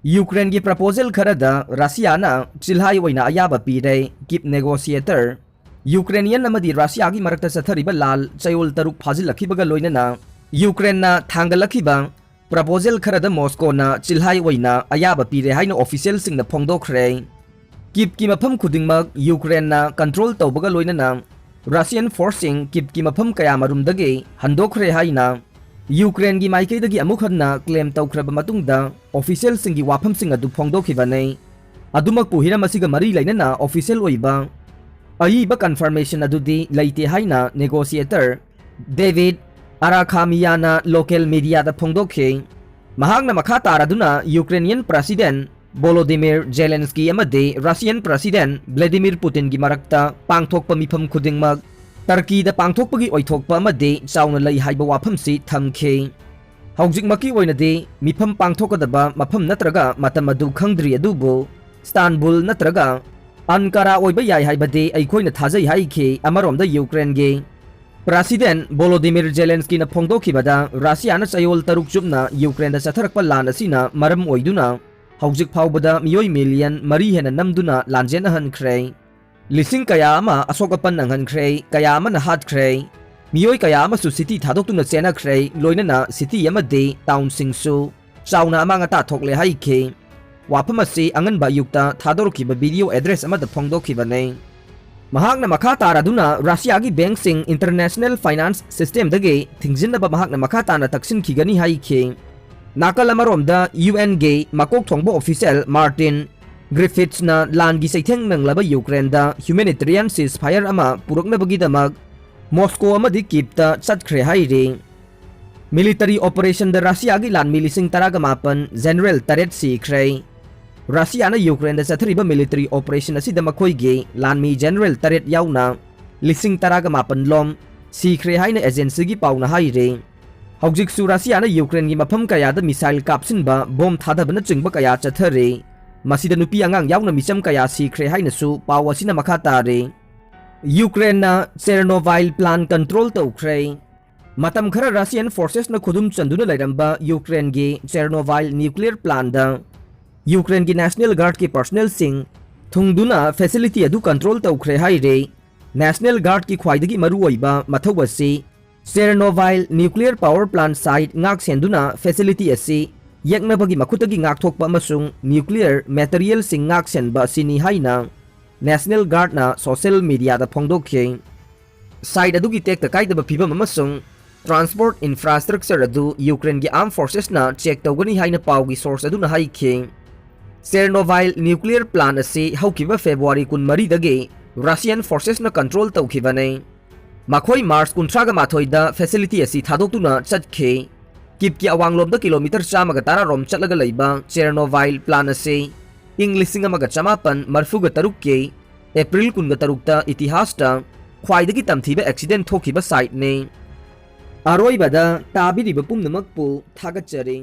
Ukraine की proposal खरदा रशियाना चिल्हाई ओइना अयाबा पीरे कीव नेगोशिएटर यूक्रेनियन अमदी रशिया की मरक्ता चथरिबा लाल चयोल तरुक फाजिलखिबगा लोइनना यूक्रेनना थांगलखिबा प्रपोजल खरदा मॉस्कोना चिल्हाई ओइना अयाबा पीरे हाइना ऑफिशियल सिंगना फोंगदोखरे कीव की मफम खुदिंगमक यूक्रेनना कंट्रोल तौबगा लोइनना रशियन फोर्सिंग कीव की मफम कयामरुमदगे हंदोखरे हाइना यूक्रेन की माइकैदगी अमुक हन्ना क्लेम तौख्रबा मतुंगदा ऑफिशियल सिंगी वाफमसिंग अदु फोंगदोखिबने अदुमकपु हिरम असिगा मरी लैनना ऑफिशियल ओइबा अयिबा कन्फर्मेशन अदुदी लैते हाइना नेगोशिएटर डेविड अराखामियाना लोकल मीडिया दा फोंगदोखे महांगना मखा तारादुना यूक्रेनियन प्रेसिडेंट वोलोदिमिर जेलेंस्की अमदे रशियन प्रेसिडेंट व्लादिमीर पुतिन की मरक्ता पांगथोकपा मिफम खुदिंगमक टर्की दा पांगथोकपगी ओइथोकपा अमदे चाउना लೈ हाइबा वाफमसि थमखे हौजिकमकी ओइनदे मिफम पांगथोकदबा मफम नत्रगा मतम अदु खंगद्रि अदुबो इस्तानबुल नत्रगा अनकारा ओइबा याय हाइबदे अइखोइना थाजै हाइखे अमरोमदा यूक्रेन गे प्रेसिडेंट वोलोदिमिर जेलेंस्की ना फोंगदोखिबदा रशियाना चयोल तरुक चुपना यूक्रेन दा चथरकपा लान असिना मरम ओइदुना हौजिक फाउबदा मियोय मिलियन मरी हेना नमदुना लांजेन हनख्रे लिसिंग कया अमा असोकपन नंगनख्रे कया अमना हाटख्रे मियोय कया अमसु सिटी थादोक्तुना चेनाख्रे लोइनना सिटी अमदे टाउनसिंगसु चाउना अमांगता थोकले हाइखे वाफम असि अंगनबा युक्ता थादोरखिबा वीडियो एड्रेस अमदा फोंगदोखिबने महांगना मखा तारादुना रशिया की बैंक सिंग इंटरनेशनल फाइनेंस सिस्टम दगे थिंगजिनबा महांगना मखा ताना तक्सिनखिगनी हाइखे नाकल अमरोमदा यूएन गे मकोक थोंगबो ऑफिशियल मार्टिन ग्रिफिथ्सना लान की सैथेंग नंगलबा यूक्रेन दा ह्यूमैनिटेरियन सीजफायर अमा पुरकनबगीदमक मॉस्को अमदी कीवता चटख्रे हाइरे मिलिटरी ऑपरेशन दा रशिया की लान मिलिसिंग तरागा मापन जनरल तरेट सीख्रे रशियाना यूक्रेन दा चथरिबा मिलिटरी ऑपरेशन असिदा मखोइगे लानमी जनरल तरेट याउना लिसिंग तरागा मापन लोम सीख्रे हाइना एजेंसी की पाउना हाइरे हौजिकसु रशियाना यूक्रेन की मफम कयादा मिसाइल कापसिनबा बॉम थादबना चिंगबा कया चथरे मसीदा नुपी अंगांग याउना मिचम कया सीख्रे हाइनसु पाव असिना मखा तारे यूक्रेनना चेर्नोबाइल प्लान कंट्रोल तौख्रे मतम खरा रशियन फोर्सेस न खुदुम चंदुना लैरंबा यूक्रेन की चेर्नोबाइल न्यूक्लियर प्लान दा यूक्रेन की नेशनल गार्ड के पर्सनल सिंह थुंगदुना फैसिलिटी अदु कंट्रोल तौख्रे हाइरे नेशनल गार्ड की ख्वाइदगी मरुओइबा मथौ असि Chernobyl nuclear power plant site ngak senduna facility asi yaknabagi makhutagi ngak thokpa amasung nuclear material sing ngak senba sini haina national guard na social media da phongdokhe side adugi tek ta kaidaba phibam amasung transport infrastructure adu Ukraine gi armed forces na check tawgani haina pawgi source adu na haikhe Chernobyl nuclear plant asi haukiba February 13 dage Russian forces na control tawkhibane मखोई मार्च 18 facility असी थादोक्तुना चटखे Kyiv की अवांगलोम kilometre 113 रोम चलगा लैबा Chernobyl plan असे इंग 1953 के April 13 इतिहासता ख्वाइदगी तमथीबा accident थोखिबा site ने अरोइबदा ताबिरिबा पुमनमकपु थागतचरे।